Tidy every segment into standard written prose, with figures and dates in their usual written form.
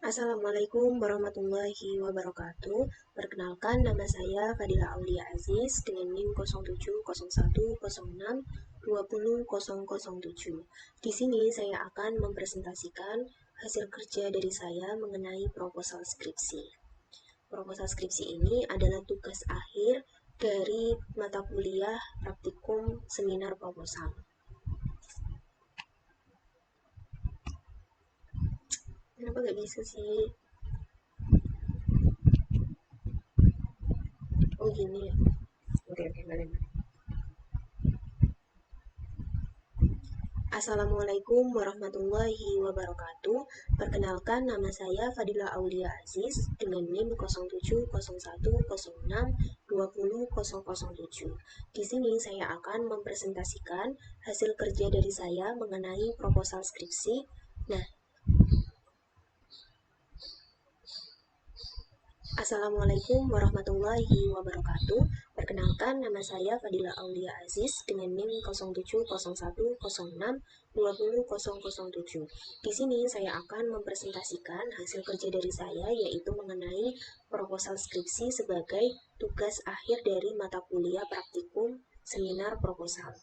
Assalamualaikum warahmatullahi wabarakatuh. Perkenalkan, nama saya Fadila Aulia Aziz dengan NIM 070106200007. Di sini saya akan mempresentasikan hasil kerja dari saya mengenai proposal skripsi. Proposal skripsi ini adalah tugas akhir dari mata kuliah praktikum seminar proposal. Kenapa nggak bisa sih? Oh gini ya. Oke, boleh. Assalamualaikum warahmatullahi wabarakatuh. Perkenalkan, nama saya Fadila Aulia Aziz dengan NIM 070106200007. Di sini saya akan mempresentasikan hasil kerja dari saya mengenai proposal skripsi. Nah, Assalamualaikum warahmatullahi wabarakatuh. Perkenalkan, nama saya Fadila Aulia Aziz dengan NIM 070106200007. Di sini saya akan mempresentasikan hasil kerja dari saya, yaitu mengenai proposal skripsi sebagai tugas akhir dari mata kuliah praktikum seminar proposal.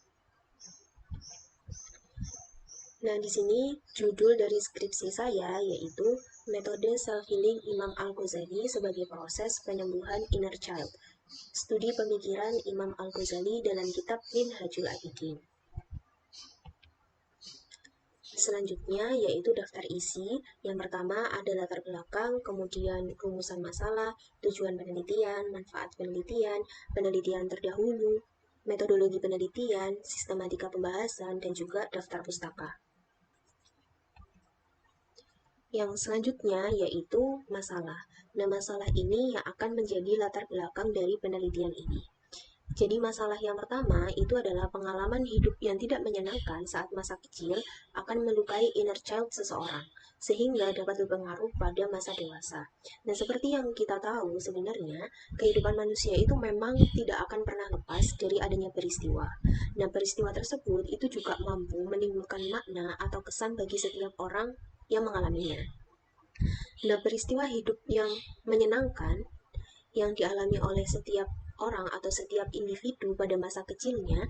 Nah, di sini judul dari skripsi saya yaitu Metode Self-Healing Imam Al-Ghazali sebagai Proses Penyembuhan Inner Child. Studi Pemikiran Imam Al-Ghazali dalam kitab Minhajul Abidin. Selanjutnya yaitu daftar isi. Yang pertama ada latar belakang, kemudian rumusan masalah, tujuan penelitian, manfaat penelitian, penelitian terdahulu, metodologi penelitian, sistematika pembahasan, dan juga daftar pustaka. Yang selanjutnya yaitu masalah. Nah, masalah ini yang akan menjadi latar belakang dari penelitian ini. Jadi masalah yang pertama itu adalah pengalaman hidup yang tidak menyenangkan saat masa kecil akan melukai inner child seseorang, sehingga dapat berpengaruh pada masa dewasa. Nah, seperti yang kita tahu sebenarnya, kehidupan manusia itu memang tidak akan pernah lepas dari adanya peristiwa. Nah, peristiwa tersebut itu juga mampu menimbulkan makna atau kesan bagi setiap orang yang mengalaminya. Nah, peristiwa hidup yang menyenangkan yang dialami oleh setiap orang atau setiap individu pada masa kecilnya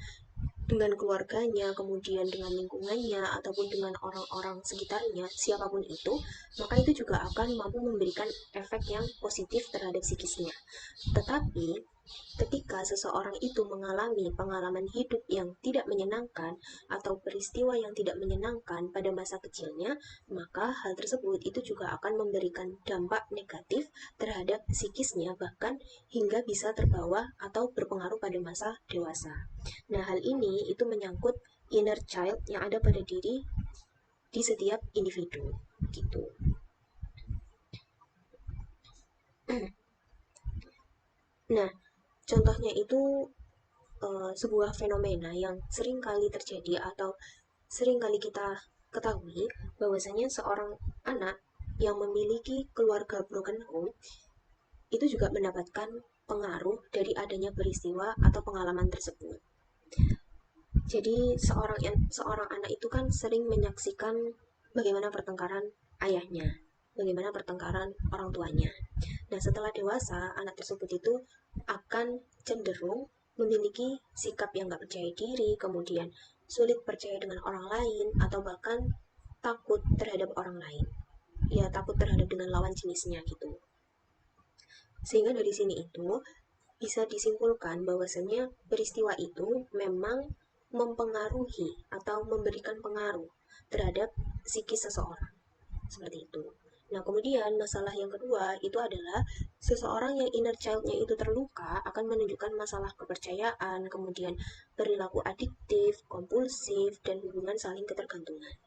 dengan keluarganya, kemudian dengan lingkungannya, ataupun dengan orang-orang sekitarnya, siapapun itu, maka itu juga akan mampu memberikan efek yang positif terhadap psikisnya. Tetapi, ketika seseorang itu mengalami pengalaman hidup yang tidak menyenangkan atau peristiwa yang tidak menyenangkan pada masa kecilnya, maka hal tersebut itu juga akan memberikan dampak negatif terhadap psikisnya, bahkan hingga bisa terbawa atau berpengaruh pada masa dewasa. Nah, hal ini itu menyangkut inner child yang ada pada diri di setiap individu, gitu. Nah, contohnya itu sebuah fenomena yang sering kali terjadi atau sering kali kita ketahui bahwasanya seorang anak yang memiliki keluarga broken home itu juga mendapatkan pengaruh dari adanya peristiwa atau pengalaman tersebut. Jadi seorang anak itu kan sering menyaksikan bagaimana pertengkaran ayahnya, bagaimana pertengkaran orang tuanya. Nah, setelah dewasa, anak tersebut itu akan cenderung memiliki sikap yang gak percaya diri, kemudian sulit percaya dengan orang lain, atau bahkan takut terhadap orang lain. Ya, takut terhadap dengan lawan jenisnya gitu. Sehingga dari sini itu bisa disimpulkan bahwasanya peristiwa itu memang mempengaruhi atau memberikan pengaruh terhadap psikis seseorang. Seperti itu. Nah, kemudian masalah yang kedua itu adalah seseorang yang inner child-nya itu terluka akan menunjukkan masalah kepercayaan, kemudian perilaku adiktif, kompulsif, dan hubungan saling ketergantungan.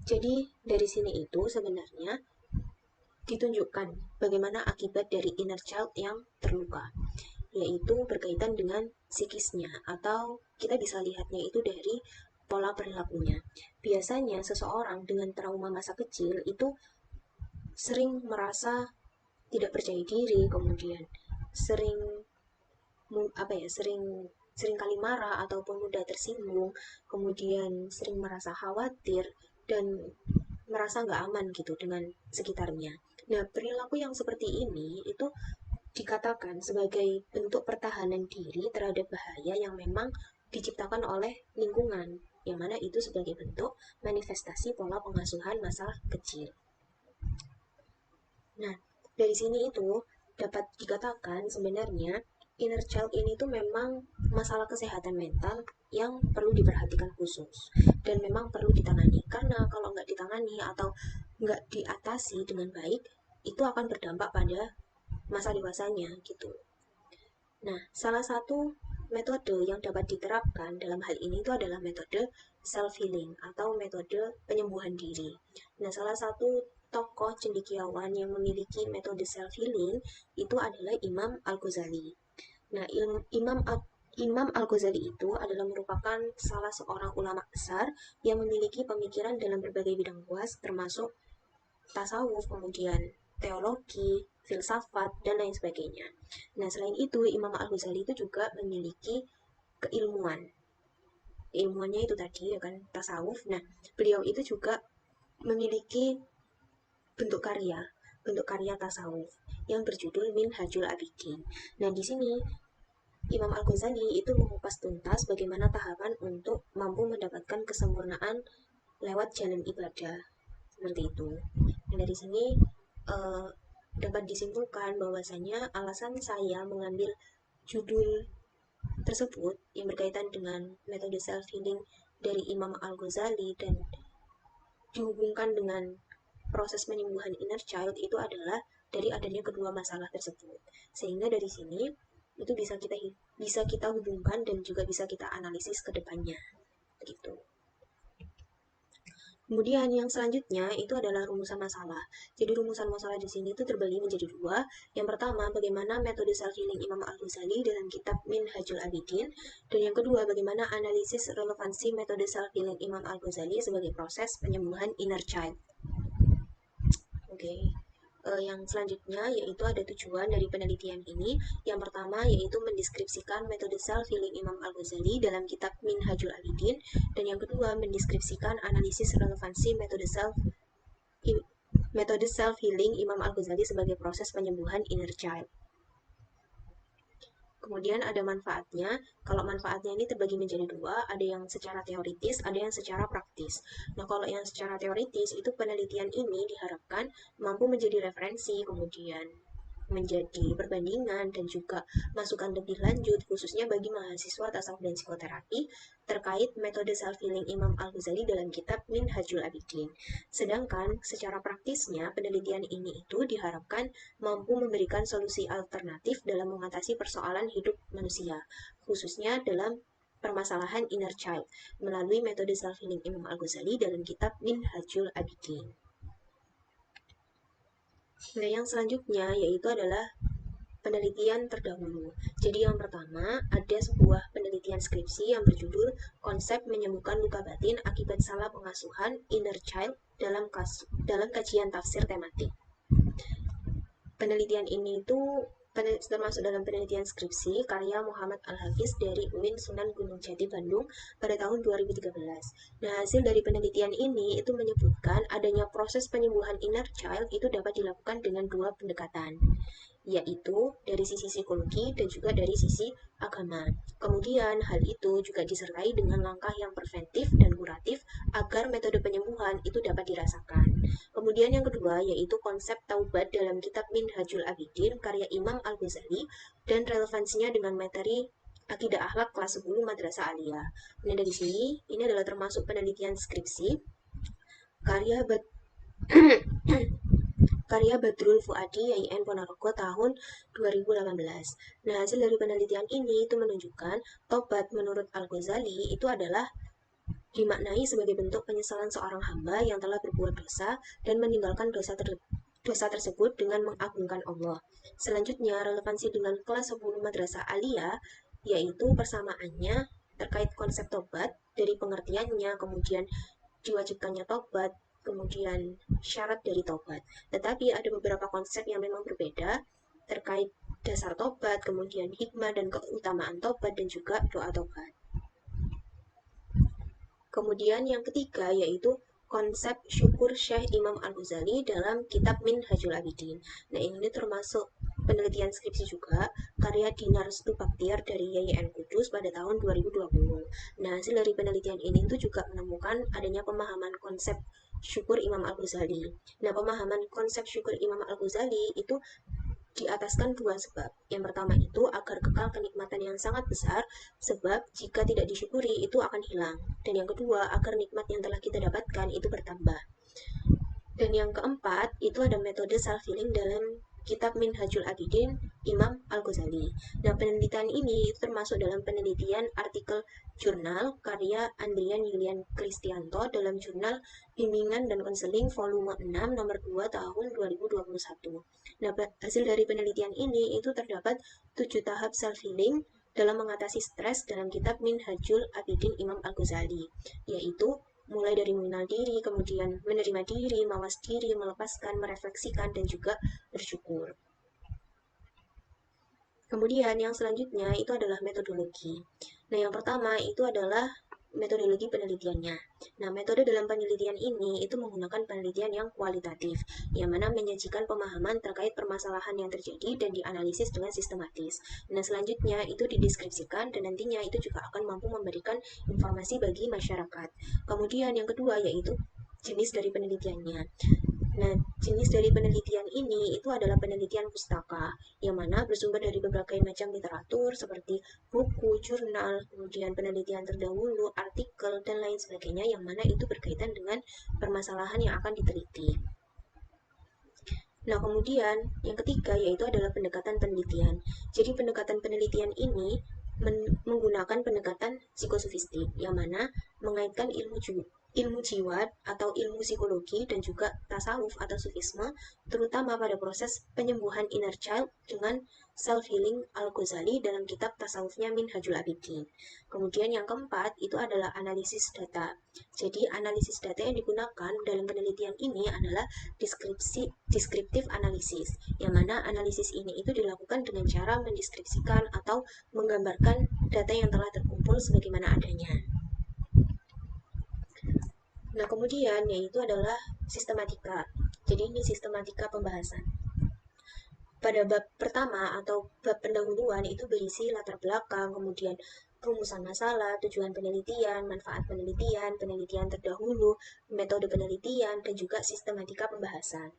Jadi, dari sini itu sebenarnya ditunjukkan bagaimana akibat dari inner child yang terluka, yaitu berkaitan dengan psikisnya, atau kita bisa lihatnya itu dari pola perilakunya. Biasanya seseorang dengan trauma masa kecil itu sering merasa tidak percaya diri, kemudian sering sering kali marah ataupun mudah tersinggung, kemudian sering merasa khawatir dan merasa nggak aman gitu dengan sekitarnya. Nah, perilaku yang seperti ini itu dikatakan sebagai bentuk pertahanan diri terhadap bahaya yang memang diciptakan oleh lingkungan, yang mana itu sebagai bentuk manifestasi pola pengasuhan masa kecil. Nah, dari sini itu dapat dikatakan sebenarnya inner child ini tuh memang masalah kesehatan mental yang perlu diperhatikan khusus dan memang perlu ditangani, karena kalau nggak ditangani atau nggak diatasi dengan baik itu akan berdampak pada masa dewasanya gitu. Nah, salah satu metode yang dapat diterapkan dalam hal ini itu adalah metode self-healing atau metode penyembuhan diri. Nah, salah satu tokoh cendekiawan yang memiliki metode self-healing itu adalah Imam Al-Ghazali. Nah, Imam Al-Ghazali itu adalah merupakan salah seorang ulama besar yang memiliki pemikiran dalam berbagai bidang luas, termasuk tasawuf, kemudian teologi, filsafat, dan lain sebagainya. Nah, selain itu, Imam Al-Ghazali itu juga memiliki keilmuan. Keilmuannya itu tadi ya kan tasawuf. Nah, beliau itu juga memiliki bentuk karya tasawuf yang berjudul Minhajul Abidin. Nah, di sini Imam Al-Ghazali itu mengupas tuntas bagaimana tahapan untuk mampu mendapatkan kesempurnaan lewat jalan ibadah seperti itu. Nah, dari sini eh, dapat disimpulkan bahwasanya alasan saya mengambil judul tersebut yang berkaitan dengan metode self healing dari Imam Al-Ghazali dan dihubungkan dengan proses penyembuhan inner child itu adalah dari adanya kedua masalah tersebut. Sehingga dari sini itu bisa kita hubungkan dan juga bisa kita analisis ke depannya. Begitu. Kemudian yang selanjutnya itu adalah rumusan masalah. Jadi rumusan masalah di sini itu terbagi menjadi dua. Yang pertama, bagaimana metode self-healing Imam Al-Ghazali dalam kitab Minhajul Abidin. Dan yang kedua, bagaimana analisis relevansi metode self-healing Imam Al-Ghazali sebagai proses penyembuhan inner child. Oke. Yang selanjutnya yaitu ada tujuan dari penelitian ini. Yang pertama yaitu mendeskripsikan metode self-healing Imam Al-Ghazali dalam kitab Minhajul Abidin, dan yang kedua mendeskripsikan analisis relevansi metode self-healing Imam Al-Ghazali sebagai proses penyembuhan inner child. Kemudian ada manfaatnya. Kalau manfaatnya ini terbagi menjadi dua, ada yang secara teoritis, ada yang secara praktis. Nah, kalau yang secara teoritis itu penelitian ini diharapkan mampu menjadi referensi, kemudian menjadi perbandingan dan juga masukan lebih lanjut khususnya bagi mahasiswa tasawuf dan psikoterapi terkait metode self-healing Imam Al-Ghazali dalam kitab Minhajul Abidin. Sedangkan secara praktisnya penelitian ini itu diharapkan mampu memberikan solusi alternatif dalam mengatasi persoalan hidup manusia, khususnya dalam permasalahan inner child melalui metode self-healing Imam Al-Ghazali dalam kitab Minhajul Abidin. Nah, yang selanjutnya yaitu adalah penelitian terdahulu. Jadi yang pertama ada sebuah penelitian skripsi yang berjudul Konsep Menyembuhkan Luka Batin Akibat Salah Pengasuhan Inner Child dalam kajian tafsir tematik. Penelitian ini itu termasuk dalam penelitian skripsi karya Muhammad Al-Hafiz dari UIN Sunan Gunung Jati Bandung pada tahun 2013. Nah, hasil dari penelitian ini itu menyebutkan adanya proses penyembuhan inner child itu dapat dilakukan dengan dua pendekatan, yaitu dari sisi psikologi dan juga dari sisi agama. Kemudian hal itu juga disertai dengan langkah yang preventif dan kuratif agar metode penyembuhan itu dapat dirasakan. Kemudian yang kedua yaitu konsep taubat dalam kitab Minhajul Abidin karya Imam Al-Ghazali dan relevansinya dengan materi Akidah Akhlak kelas 10 Madrasah Aliyah. Nah, dari sini ini adalah termasuk penelitian skripsi karya karya Badrul Fuadi YIN Ponorogo tahun 2018. Nah, hasil dari penelitian ini itu menunjukkan tobat menurut Al-Ghazali itu adalah dimaknai sebagai bentuk penyesalan seorang hamba yang telah berbuat dosa dan meninggalkan dosa tersebut dengan mengagungkan Allah. Selanjutnya, relevansi dengan kelas 10 Madrasah Aliyah yaitu persamaannya terkait konsep tobat dari pengertiannya, kemudian diwajibkannya tobat, kemudian syarat dari tobat. Tetapi ada beberapa konsep yang memang berbeda terkait dasar tobat, kemudian hikmah dan keutamaan tobat, dan juga doa tobat. Kemudian yang ketiga yaitu konsep syukur Syekh Imam Al-Ghazali dalam kitab Minhajul Abidin. Nah, ini termasuk penelitian skripsi juga, karya Dinar Stubaktiar dari YIN Kudus pada tahun 2020. Nah, hasil dari penelitian ini itu juga menemukan adanya pemahaman konsep syukur Imam Al-Ghazali. Nah, pemahaman konsep syukur Imam Al-Ghazali itu diataskan dua sebab. Yang pertama itu agar kekal kenikmatan yang sangat besar, sebab jika tidak disyukuri itu akan hilang. Dan yang kedua, agar nikmat yang telah kita dapatkan itu bertambah. Dan yang keempat, itu ada metode self-healing dalam kitab Minhajul Abidin Imam Al-Ghazali. Nah, penelitian ini termasuk dalam penelitian artikel jurnal karya Andrian Yulian Kristianto dalam jurnal Bimbingan dan Konseling volume 6 nomor 2 tahun 2021. Nah, hasil dari penelitian ini itu terdapat 7 tahap self-healing dalam mengatasi stres dalam kitab Minhajul Abidin Imam Al-Ghazali, yaitu mulai dari mengenal diri, kemudian menerima diri, mawas diri, melepaskan, merefleksikan, dan juga bersyukur. Kemudian yang selanjutnya itu adalah metodologi. Nah, yang pertama itu adalah metodologi penelitiannya. Nah, metode dalam penelitian ini itu menggunakan penelitian yang kualitatif, yang mana menyajikan pemahaman terkait permasalahan yang terjadi dan dianalisis dengan sistematis. Nah, selanjutnya itu dideskripsikan dan nantinya itu juga akan mampu memberikan informasi bagi masyarakat. Kemudian yang kedua yaitu jenis dari penelitiannya. Nah, jenis dari penelitian ini itu adalah penelitian pustaka, yang mana bersumber dari berbagai macam literatur seperti buku, jurnal, kemudian penelitian terdahulu, artikel, dan lain sebagainya, yang mana itu berkaitan dengan permasalahan yang akan diteliti. Nah, kemudian yang ketiga yaitu adalah pendekatan penelitian. Jadi pendekatan penelitian ini menggunakan pendekatan psikosofistik, yang mana mengaitkan ilmu jiwa atau ilmu psikologi dan juga tasawuf atau sufisme, terutama pada proses penyembuhan inner child dengan self-healing Al-Ghazali dalam kitab tasawufnya Minhajul Abidin. Kemudian yang keempat itu adalah analisis data. Jadi analisis data yang digunakan dalam penelitian ini adalah deskriptif analisis, yang mana analisis ini itu dilakukan dengan cara mendeskripsikan atau menggambarkan data yang telah terkumpul sebagaimana adanya. Nah, kemudian yaitu adalah sistematika. Jadi ini sistematika pembahasan. Pada bab pertama atau bab pendahuluan itu berisi latar belakang, kemudian rumusan masalah, tujuan penelitian, manfaat penelitian, penelitian terdahulu, metode penelitian, dan juga sistematika pembahasan.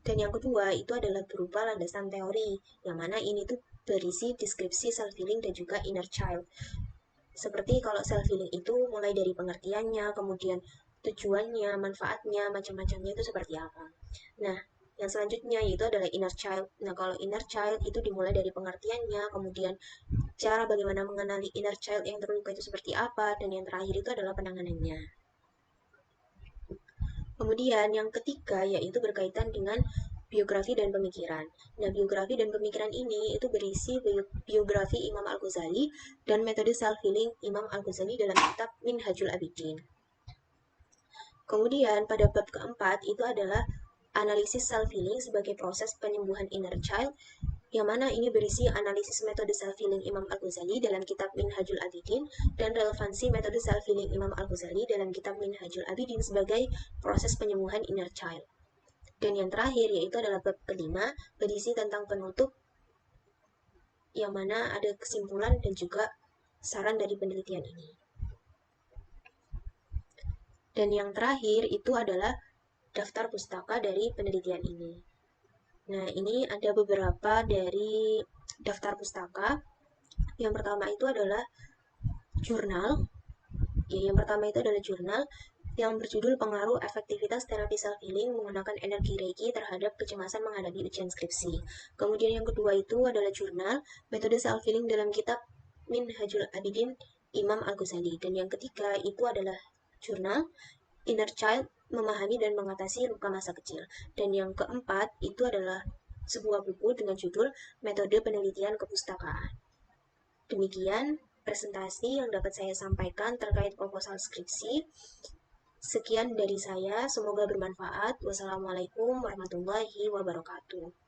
Dan yang kedua itu adalah berupa landasan teori, yang mana ini tuh berisi deskripsi self-healing dan juga inner child. Seperti kalau self-healing itu mulai dari pengertiannya, kemudian tujuannya, manfaatnya, macam-macamnya itu seperti apa. Nah, yang selanjutnya yaitu adalah inner child. Nah, kalau inner child itu dimulai dari pengertiannya, kemudian cara bagaimana mengenali inner child yang terluka itu seperti apa, dan yang terakhir itu adalah penanganannya. Kemudian yang ketiga yaitu berkaitan dengan biografi dan pemikiran. Nah, biografi dan pemikiran ini itu berisi biografi Imam Al-Ghazali dan metode self-healing Imam Al-Ghazali dalam kitab Minhajul Abidin. Kemudian pada bab keempat itu adalah analisis self-healing sebagai proses penyembuhan inner child, yang mana ini berisi analisis metode self-healing Imam Al-Ghazali dalam kitab Minhajul Abidin dan relevansi metode self-healing Imam Al-Ghazali dalam kitab Minhajul Abidin sebagai proses penyembuhan inner child. Dan yang terakhir yaitu adalah bab kelima, berisi tentang penutup, yang mana ada kesimpulan dan juga saran dari penelitian ini. Dan yang terakhir itu adalah daftar pustaka dari penelitian ini. Nah, ini ada beberapa dari daftar pustaka. Yang pertama itu adalah jurnal. Yang pertama itu adalah jurnal yang berjudul Pengaruh Efektivitas Terapi Self-Healing Menggunakan Energi Reiki Terhadap Kecemasan Menghadapi Ujian Skripsi. Kemudian yang kedua itu adalah jurnal Metode Self-Healing dalam kitab Minhajul Abidin Imam Al-Ghazali. Dan yang ketiga itu adalah jurnal Inner Child Memahami dan Mengatasi Luka Masa Kecil. Dan yang keempat itu adalah sebuah buku dengan judul Metode Penelitian Kepustakaan. Demikian presentasi yang dapat saya sampaikan terkait proposal skripsi. Sekian dari saya, semoga bermanfaat. Wassalamualaikum warahmatullahi wabarakatuh.